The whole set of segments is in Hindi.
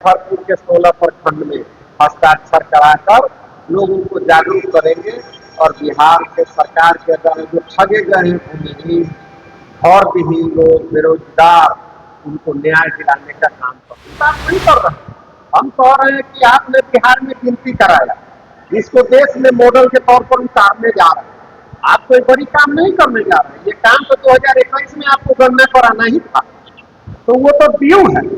मुजफ्फरपुर के 16 प्रखंड में हस्ताक्षर कराकर लोगों को जागरूक करेंगे और बिहार के सरकार के द्वारा जो ठगे गए हैं भूमिहीन, घर विहीन लोग, बेरोजगार, उनको न्याय दिलाने का काम करेंगे। बात नहीं कर रहे हैं, हम कह रहे हैं कि आपने बिहार में गिनती कराया, इसको देश में मॉडल के तौर पर उतारने जा रहे हैं। आप कोई बड़ी काम नहीं करने जा रहे हैं। ये काम तो 2021 में आपको गणना कराना ही था, तो वो तो ड्यू है।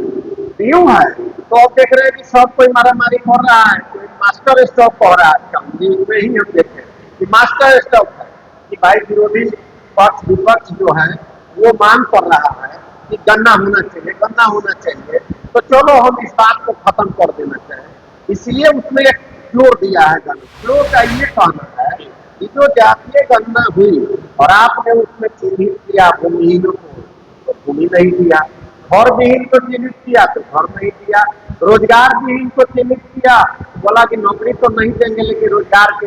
तो अब देख रहे हैं कि सब कोई मारामारी कर रहा है, कोई मास्टर स्ट्रोक कह रहा है। न्यूज में ही हम देखे कि मास्टर स्ट्रोक है कि भाई विरोधी पक्ष विपक्ष जो है वो मांग कर रहा है कि गन्ना होना चाहिए। तो चलो हम इस बात को खत्म कर देना चाहिए, इसलिए उसमें एक फ्लोर दिया है। गन्ना फ्लोर का ये कहना है कि जो जातीय गणना हुई और आपने उसमें चिन्हित किया भूमिहीनों को, तो भूमि नहीं दिया, घर विहीन को चिन्हित किया तो घर नहीं दिया, रोजगार विहीन को चिन्हित किया, बोला कि नौकरी तो नहीं देंगे लेकिन रोजगार के।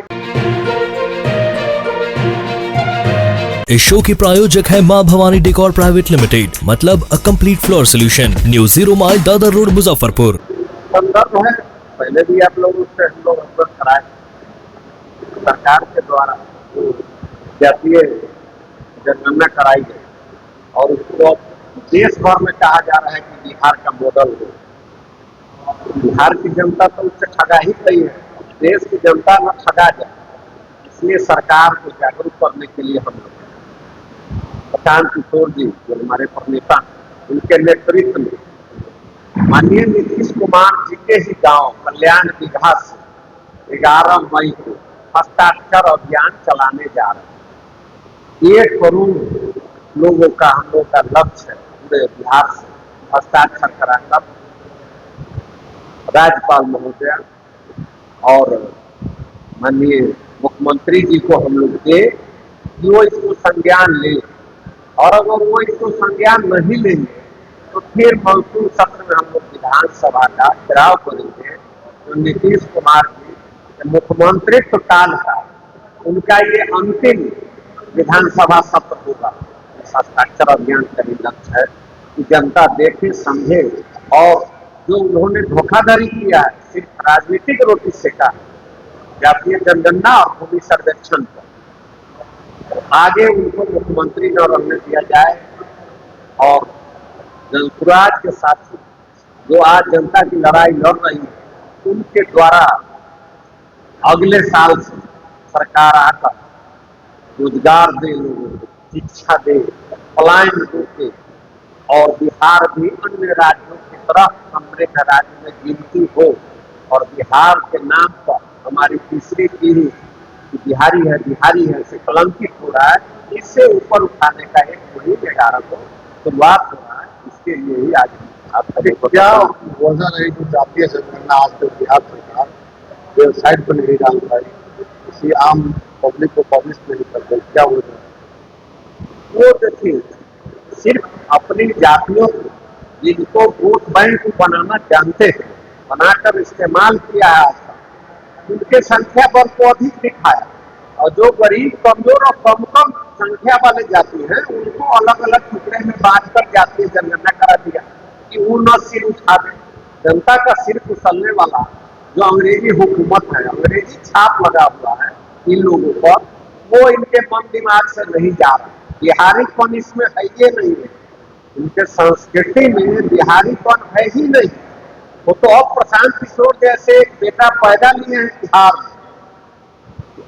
इस शो के प्रायोजक है मां भवानी डेकोर प्राइवेट लिमिटेड, मतलब a complete floor solution, new 0 mile Dadar road Muzaffarpur. संदर्भ है, पहले भी आप लोग उससे हम लोग अवगत कराए सरकार के द्वारा जातीय जनगणना कराई गई और उसको देश भर में कहा जा रहा है कि बिहार का मॉडल हो। बिहार की जनता तो उससे ठगा ही गई है, देश की जनता न ठगा जाए, इसलिए सरकार को जागरूक करने के लिए हम लोग प्रशांत किशोर जी जो हमारे प्रणेता, उनके नेतृत्व में माननीय नीतीश कुमार जी के ही गांव कल्याण बिघा से 11 मई को हस्ताक्षर अभियान चलाने जा रहे हैं। 1 करोड़ लोगों का हम लोग का लक्ष्य है पूरे बिहार से हस्ताक्षर कराकर राज्यपाल महोदय और माननीय मुख्यमंत्री जी को हम लोग दे कि वो इसको संज्ञान ले, और अगर वो इसको संज्ञान नहीं लेंगे तो फिर मानसून सत्र में हम लोग विधानसभा का घेराव करेंगे। तो नीतीश कुमार जी मुख्यमंत्रित्व काल का उनका ये अंतिम विधानसभा सत्र होगा। हस्ताक्षर अभियान का ही लक्ष्य है कि जनता देखे, समझे, और जो उन्होंने धोखाधड़ी किया है सिर्फ राजनीतिक रोटी सेका जातीय जनगणना और भूमि सर्वेक्षण पर, आगे उनको मुख्यमंत्री न रहने दिया जाए। और जनसुराज के साथी जो आज जनता की लड़ाई लड़ रही है उनके द्वारा अगले साल से सरकार आकर रोजगार दे, लोगों को शिक्षा दे, पलायन रोके और बिहार भी अन्य राज्यों की तरफ समृद्ध राज्य में गिनती हो और बिहार के नाम पर हमारी तीसरी पीढ़ी बिहारी है से कलंकित हो रहा है। इससे ऊपर उठाने का एक मुहिम 11 को शुरुआत हो रहा है। इसके लिए ही आज आपका क्या वजह रही जो जातीय जनगणना आज तक बिहार सरकार वेबसाइट पर नहीं डाल पाई, किसी आम पब्लिक को पब्लिश नहीं कर पाई, क्या वजह है? वो देखिए, सिर्फ अपनी जातियों को जिनको वोट बैंक बनाना जानते हैं बनाकर इस्तेमाल किया है, उनके संख्या बल को अधिक दिखाया और जो गरीब, कमजोर और कम संख्या वाले जाति हैं उनको अलग अलग टुकड़े में बांटकर जातीय जनगणना करा दिया कि वो न सिर उठा दे। जनता का सिर कुचलने वाला जो अंग्रेजी हुकूमत है, अंग्रेजी छाप लगा हुआ है इन लोगों पर, वो इनके मन दिमाग से नहीं जा रहा। बिहारीपन इसमें है ये नहीं है, इनके संस्कृति में बिहारीपन है ही नहीं। वो तो अब प्रशांत किशोर जैसे एक बेटा पैदा लिए हैं बिहार में,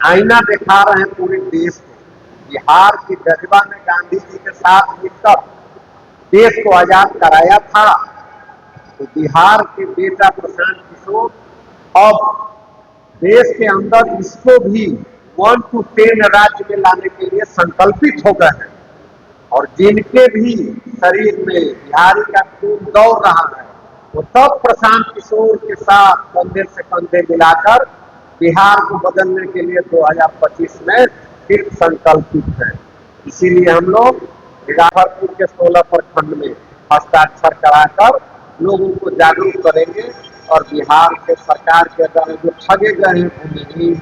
आईना दिखा रहे हैं पूरे देश को। बिहार की प्रतिभा ने गांधी जी के साथ मिलकर देश को आजाद कराया था, तो बिहार के बेटा प्रशांत किशोर अब देश के अंदर इसको भी 1 to 10 राज्य में लाने के लिए संकल्पित हो गए हैं। और जिनके भी शरीर में बिहारी का खून दौड़ रहा है वो तब प्रशांत किशोर के साथ कंधे से कंधे मिलाकर बिहार को बदलने के लिए 2025 में फिर संकल्पित है। इसीलिए हम लोग मुजफ्फरपुर के 16 प्रखंड में हस्ताक्षर कराकर लोगों को जागरूक करेंगे और बिहार के सरकार के द्वारा जो ठगे गए हैं भूमिहीन,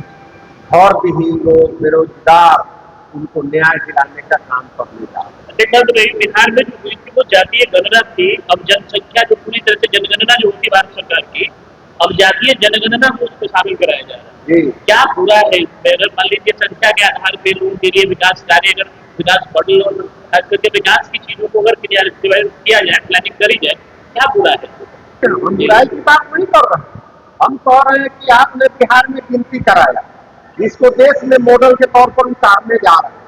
घर विहीन लोग, बेरोजगार, उनको न्याय दिलाने का काम करने जा रहे हैं। सेकंड रही बिहार में जो हुई थी वो जातीय गणना थी। अब जनसंख्या जो पूरी तरह से जनगणना जो होती भारत सरकार की, अब जातीय जनगणना को उसको शामिल कराया जा रहा है। जी क्या बुरा है इसमें? अगर मान लीजिए संख्या के आधार पे लोगों के लिए विकास कार्य, अगर विकास मॉडल और खास करके विकास की चीजों को अगर क्रियान्वयन किया जाए, प्लानिंग करी जाए, क्या बुरा है? हम बुराई की बात नहीं कर रहे हैं। हम कह रहे हैं कि आपने बिहार में गिनती कराया, इसको देश में मॉडल के तौर पर उतारने जा रहे हैं।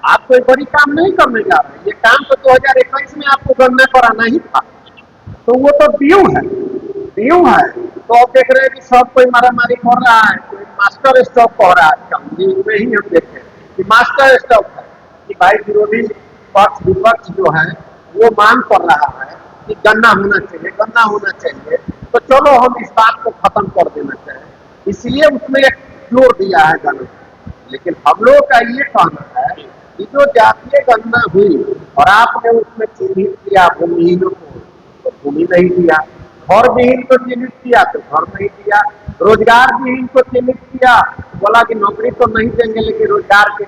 आप कोई बड़ी काम नहीं करने जा रहे हैं। ये काम तो 2021 में आपको गणना कराना ही था। तो वो तो ड्यू है, ड्यू है। तो आप देख रहे हैं कि सब कोई मारामारी कर रहा है, कोई मास्टर स्ट्रोक कह रहा है। न्यूज में ही हम देखे कि मास्टर स्ट्रोक है कि भाई विरोधी पक्ष विपक्ष जो है वो मांग कर रहा है कि गन्ना होना चाहिए, गन्ना होना चाहिए। तो चलो हम इस बात को खत्म कर देना चाहिए, इसलिए उसमें एक जोर दिया है गन्ना। लेकिन हम लोग का ये कहना है कि जो जातीय गणना हुई और आपने उसमें चिन्हित किया भूमिहीनों को, तो भूमि नहीं दिया, घर विहीन को चिन्हित किया तो घर नहीं दिया, रोजगार विहीन को चिन्हित किया, बोला कि नौकरी तो नहीं देंगे लेकिन रोजगार के